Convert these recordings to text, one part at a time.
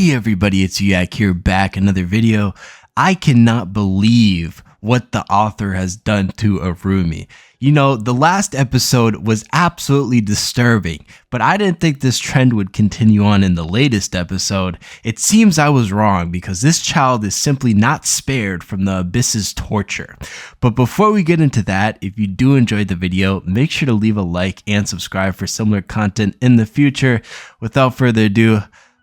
Hey everybody, it's Uyak here, back another video. I cannot believe what the author has done to Irumyuui. You know, the last episode was absolutely disturbing, but I didn't think this trend would continue on in the latest episode. It seems I was wrong because this child is simply not spared from the abyss's torture. But before we get into that, if you do enjoy the video, make sure to leave a like and subscribe for similar content in the future. Without further ado,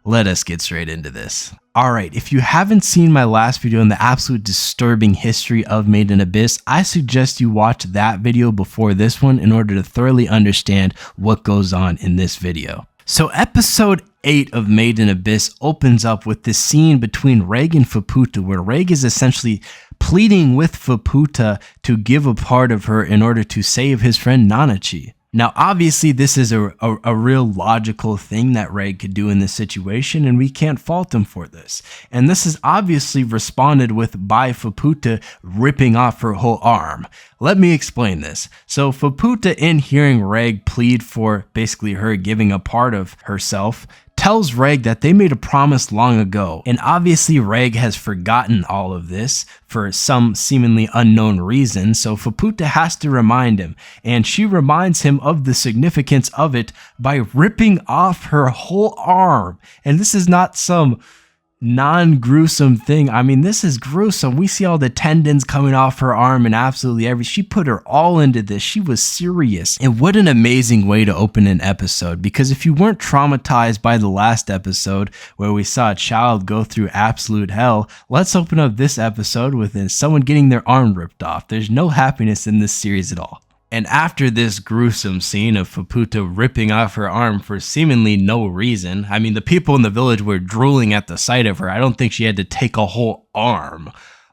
let us get straight into this. Alright, if you haven't seen my last video on the absolute disturbing history of Made in Abyss, I suggest you watch that video before this one in order to thoroughly understand what goes on in this video. So episode 8 of Made in Abyss opens up with this scene between Reg and Faputa, where Reg is essentially pleading with Faputa to give a part of her in order to save his friend Nanachi. Now, obviously, this is a real logical thing that Reg could do in this situation, and we can't fault him for this. And this is obviously responded with by Faputa ripping off her whole arm. Let me explain this. So Faputa, in hearing Reg plead for basically her giving a part of herself, tells Reg that they made a promise long ago, and obviously Reg has forgotten all of this for some seemingly unknown reason, so Faputa has to remind him, and she reminds him of the significance of it by ripping off her whole arm. And this is not some non-gruesome thing. I mean, this is gruesome. We see all the tendons coming off her arm and absolutely she put her all into this. She was serious. And what an amazing way to open an episode, because if you weren't traumatized by the last episode where we saw a child go through absolute hell, let's open up this episode with someone getting their arm ripped off. There's no happiness in this series at all. And after this gruesome scene of Faputa ripping off her arm for seemingly no reason, I mean, the people in the village were drooling at the sight of her. I don't think she had to take a whole arm.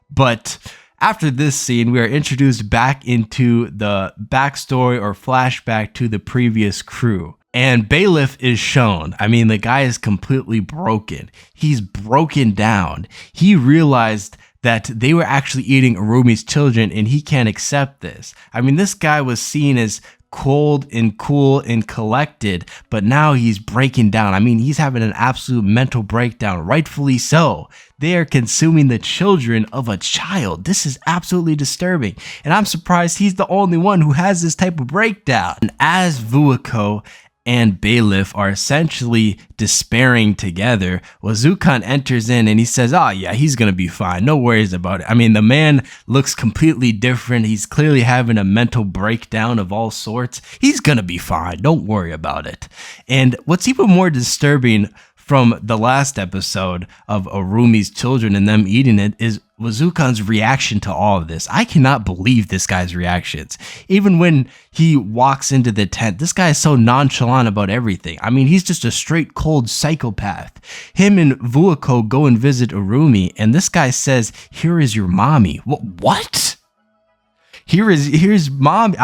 But after this scene, we are introduced back into the backstory or flashback to the previous crew. And Bailiff is shown. I mean, the guy is completely broken. He's broken down. He realized that they were actually eating Irumyuui's children, and he can't accept this. I mean, this guy was seen as cold and cool and collected, but now he's breaking down. I mean, he's having an absolute mental breakdown, rightfully so. They are consuming the children of a child. This is absolutely disturbing, and I'm surprised he's the only one who has this type of breakdown. And as Vuako and Bailiff are essentially despairing together, Wazukan enters in and he says, oh yeah, he's gonna be fine, no worries about it. I mean, the man looks completely different. He's clearly having a mental breakdown of all sorts. He's gonna be fine, don't worry about it. And what's even more disturbing from the last episode of Irumyuui's children and them eating it is Wazukan's reaction to all of this. I cannot believe this guy's reactions. Even when he walks into the tent, this guy is so nonchalant about everything. I mean, he's just a straight cold psychopath. Him and Vuako go and visit Irumyuui, and this guy says, "Here is your mommy." What? Here's mom.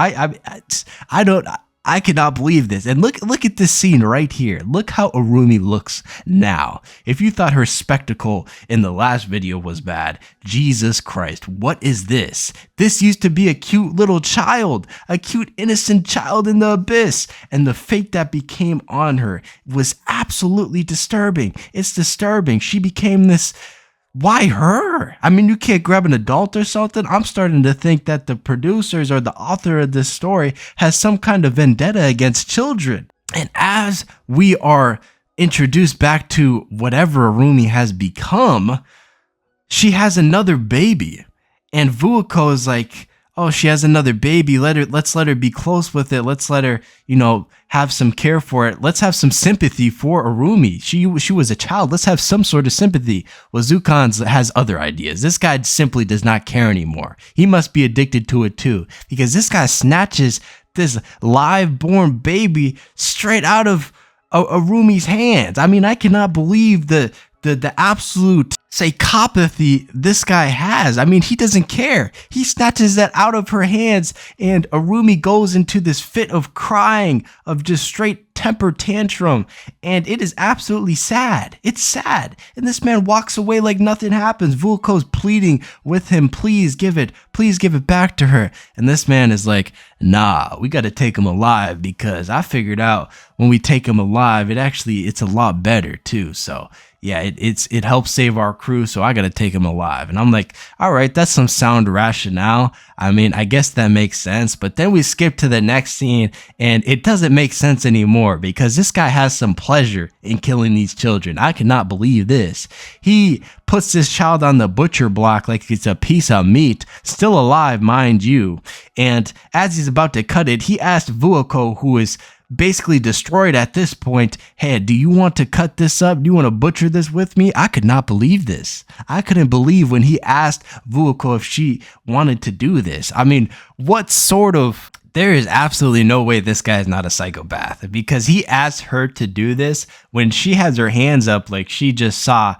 I cannot believe this. And look at this scene right here. Look how Irumyuui looks now. If you thought her spectacle in the last video was bad, Jesus Christ, what is this? This used to be a cute little child, a cute innocent child in the abyss, and the fate that became on her was absolutely disturbing. It's disturbing. She became this. Why her? I mean, you can't grab an adult or something? I'm starting to think that the producers or the author of this story has some kind of vendetta against children. And as we are introduced back to whatever Irumyuui has become, she has another baby. And Vuako is like, oh, she has another baby. Let's let her be close with it. Let's let her, have some care for it. Let's have some sympathy for Irumyuui. She was a child. Let's have some sort of sympathy. Wazukan has other ideas. This guy simply does not care anymore. He must be addicted to it too, because this guy snatches this live-born baby straight out of Irumyuui's hands. I mean, I cannot believe the absolute psychopathy this guy has. I mean, he doesn't care. He snatches that out of her hands, and Irumyuui goes into this fit of crying, of just straight temper tantrum, and it is absolutely sad. It's sad. And this man walks away like nothing happens. Vuoko's pleading with him, please give it back to her. And this man is like, nah, we got to take him alive, because I figured out when we take him alive, it's a lot better too. So yeah, it helps save our crew, so I gotta take him alive. And I'm like, all right, that's some sound rationale. I mean, I guess that makes sense. But then we skip to the next scene, and it doesn't make sense anymore, because this guy has some pleasure in killing these children. I cannot believe this. He puts this child on the butcher block like it's a piece of meat, still alive, mind you. And as he's about to cut it, he asked Vuoko, who is basically destroyed at this point, hey, do you want to cut this up? Do you want to butcher this with me? I could not believe this. I couldn't believe when he asked Vuoko if she wanted to do this. I mean, there is absolutely no way this guy is not a psychopath, because he asked her to do this when she has her hands up like she just saw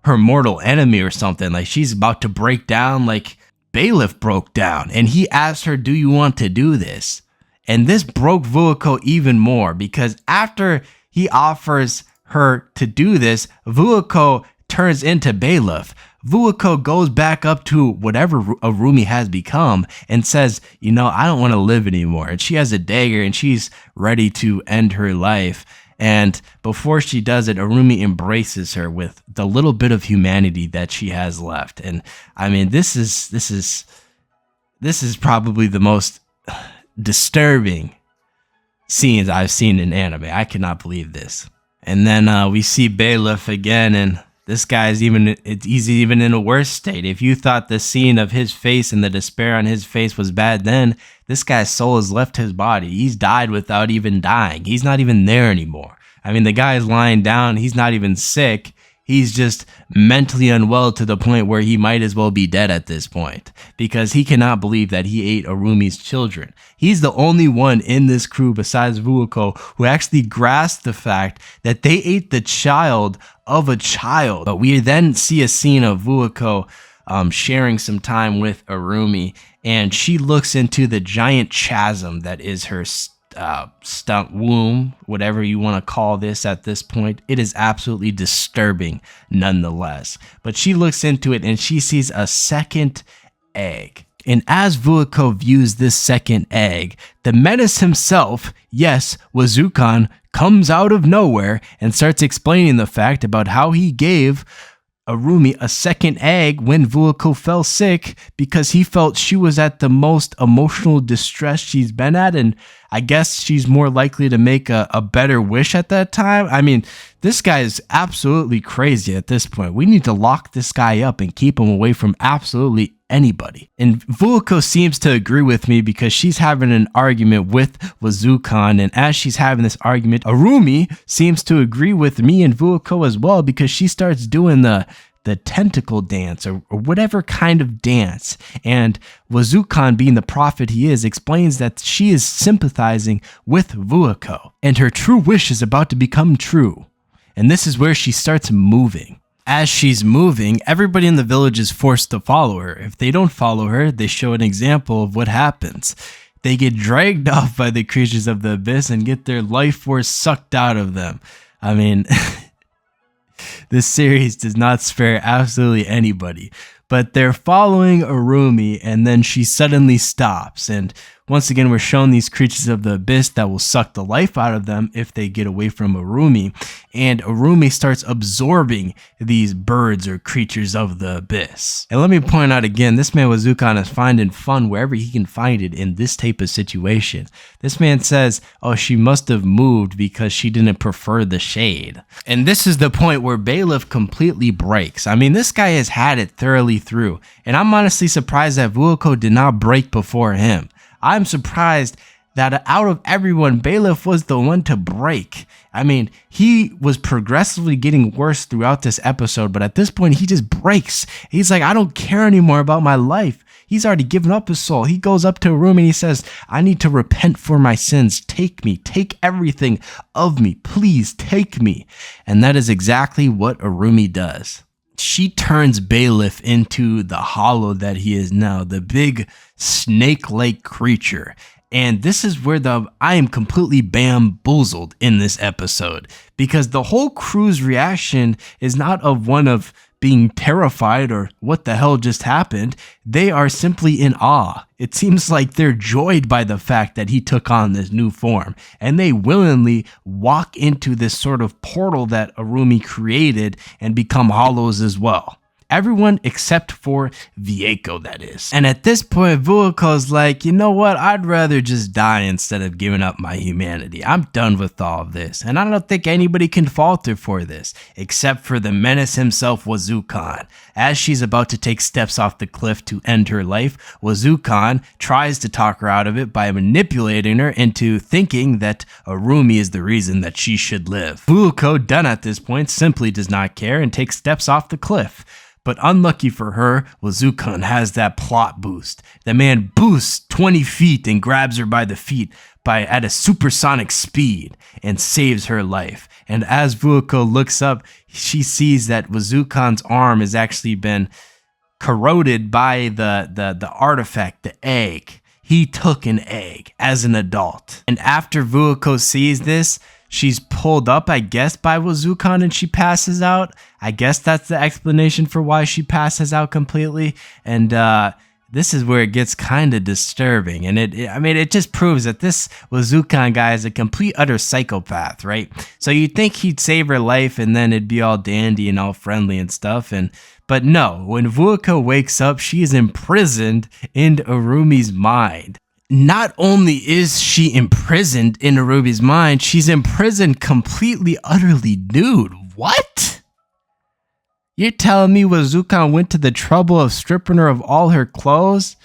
her mortal enemy or something, like she's about to break down, like Bailiff broke down, and he asked her, do you want to do this? And this broke Vuoko even more, because after he offers her to do this, Vuoko turns into Bailiff. Vuoko goes back up to whatever Arumi has become and says, you know, I don't want to live anymore. And she has a dagger and she's ready to end her life. And before she does it, Arumi embraces her with the little bit of humanity that she has left. And I mean, this is probably the most disturbing scenes I've seen in anime. I cannot believe this. And then we see Bailiff again, and this guy's he's even in a worse state. If you thought the scene of his face and the despair on his face was bad then, this guy's soul has left his body. He's died without even dying. He's not even there anymore. I mean, the guy is lying down. He's not even sick. He's just mentally unwell to the point where he might as well be dead at this point, because he cannot believe that he ate Arumi's children. He's the only one in this crew besides Vuoko who actually grasped the fact that they ate the child of a child. But we then see a scene of Vuoko sharing some time with Arumi, and she looks into the giant chasm that is her stump womb, whatever you want to call this at this point. It is absolutely disturbing nonetheless. But she looks into it and she sees a second egg. And as Vuoko views this second egg, the menace himself, yes, Wazukan, comes out of nowhere and starts explaining the fact about how he gave Arumi a second egg when Vuoko fell sick, because he felt she was at the most emotional distress she's been at, and I guess she's more likely to make a better wish at that time. I mean, this guy is absolutely crazy at this point. We need to lock this guy up and keep him away from absolutely anybody. And Vuoko seems to agree with me, because she's having an argument with Wazukan, and as she's having this argument, Arumi seems to agree with me and Vuoko as well, because she starts doing the tentacle dance or whatever kind of dance. And Wazukan, being the prophet he is, explains that she is sympathizing with Vuoko and her true wish is about to become true. And this is where she starts moving. As she's moving, everybody in the village is forced to follow her. If they don't follow her, they show an example of what happens. They get dragged off by the creatures of the abyss and get their life force sucked out of them. I mean, this series does not spare absolutely anybody. But they're following Arumi, and then she suddenly stops. And once again, we're shown these creatures of the abyss that will suck the life out of them if they get away from Arumi. And Arumi starts absorbing these birds or creatures of the abyss. And let me point out again, this man Wazukan is finding fun wherever he can find it in this type of situation. This man says, oh, she must have moved because she didn't prefer the shade. And this is the point where Bailiff completely breaks. I mean, this guy has had it thoroughly through. And I'm honestly surprised that Vuoko did not break before him. I'm surprised that out of everyone, Bailiff was the one to break. I mean, he was progressively getting worse throughout this episode, but at this point, he just breaks. He's like, I don't care anymore about my life. He's already given up his soul. He goes up to a room and he says, I need to repent for my sins. Take me. Take everything of me. Please take me. And that is exactly what Arumi does. She turns Bailiff into the hollow that he is now, the big snake-like creature. And this is where I am completely bamboozled in this episode, because the whole crew's reaction is not of one of being terrified or what the hell just happened. They are simply in awe. It seems like they're joyed by the fact that he took on this new form, and they willingly walk into this sort of portal that Irumyuui created and become hollows as well. Everyone except for Vieko, that is. And at this point, Vuako's like, you know what? I'd rather just die instead of giving up my humanity. I'm done with all of this. And I don't think anybody can falter for this, except for the menace himself, Wazukan. As she's about to take steps off the cliff to end her life, Wazukan tries to talk her out of it by manipulating her into thinking that Irumyuui is the reason that she should live. Vuako, done at this point, simply does not care and takes steps off the cliff. But unlucky for her, Wazukan has that plot boost. The man boosts 20 feet and grabs her by the feet at a supersonic speed and saves her life. And as Vuako looks up, she sees that Wazukan's arm has actually been corroded by the artifact, the egg. He took an egg as an adult. And after Vuako sees this, she's pulled up, I guess, by Wazukan and she passes out. I guess that's the explanation for why she passes out completely. And this is where it gets kind of disturbing. And it just proves that this Wazukan guy is a complete utter psychopath, right? So you'd think he'd save her life and then it'd be all dandy and all friendly and stuff. But no, when Vuako wakes up, she is imprisoned in Irumyuui's mind. Not only is she imprisoned in Irumyuui's mind, she's imprisoned completely, utterly nude. What? You're telling me Wazukan went to the trouble of stripping her of all her clothes?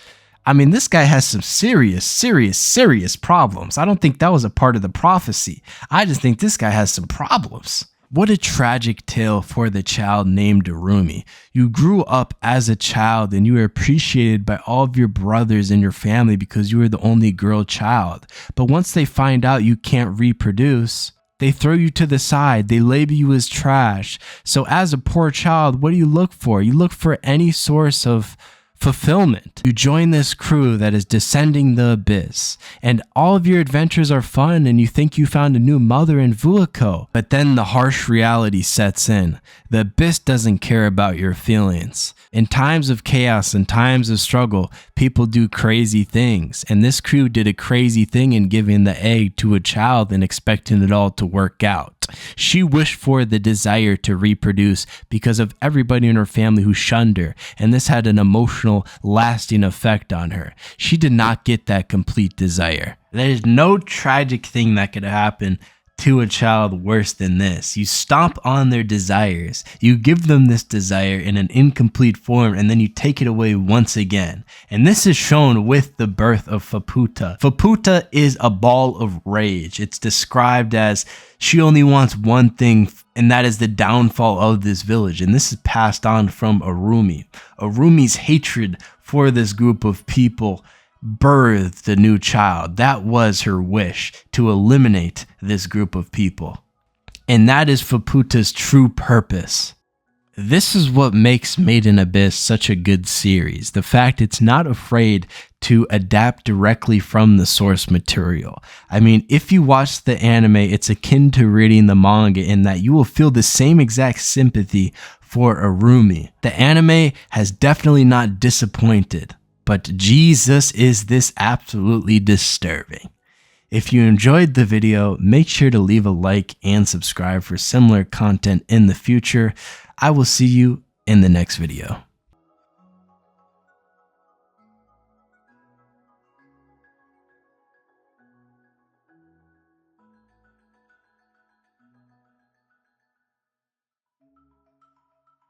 I mean, this guy has some serious problems. I don't think that was a part of the prophecy. I just think this guy has some problems. What a tragic tale for the child named Irumyuui. You grew up as a child and you were appreciated by all of your brothers and your family because you were the only girl child. But once they find out you can't reproduce, they throw you to the side. They label you as trash. So as a poor child, what do you look for? You look for any source of fulfillment. You join this crew that is descending the abyss, and all of your adventures are fun and you think you found a new mother in Vuako. But then the harsh reality sets in. The abyss doesn't care about your feelings. In times of chaos and times of struggle, people do crazy things, and this crew did a crazy thing in giving the egg to a child and expecting it all to work out. She wished for the desire to reproduce because of everybody in her family who shunned her, and this had an emotional, lasting effect on her. She did not get that complete desire. There's no tragic thing that could happen to a child worse than this. You stomp on their desires. You give them this desire in an incomplete form, and then you take it away once again. And this is shown with the birth of Faputa. Faputa is a ball of rage. It's described as she only wants one thing, and that is the downfall of this village. And this is passed on from Irumyuui. Irumyuui's hatred for this group of people birthed a new child. That was her wish, to eliminate this group of people. And that is Faputa's true purpose. This is what makes Made in Abyss such a good series. The fact it's not afraid to adapt directly from the source material. I mean, if you watch the anime, it's akin to reading the manga in that you will feel the same exact sympathy for Irumyuui. The anime has definitely not disappointed. But Jesus, is this absolutely disturbing. If you enjoyed the video, make sure to leave a like and subscribe for similar content in the future. I will see you in the next video.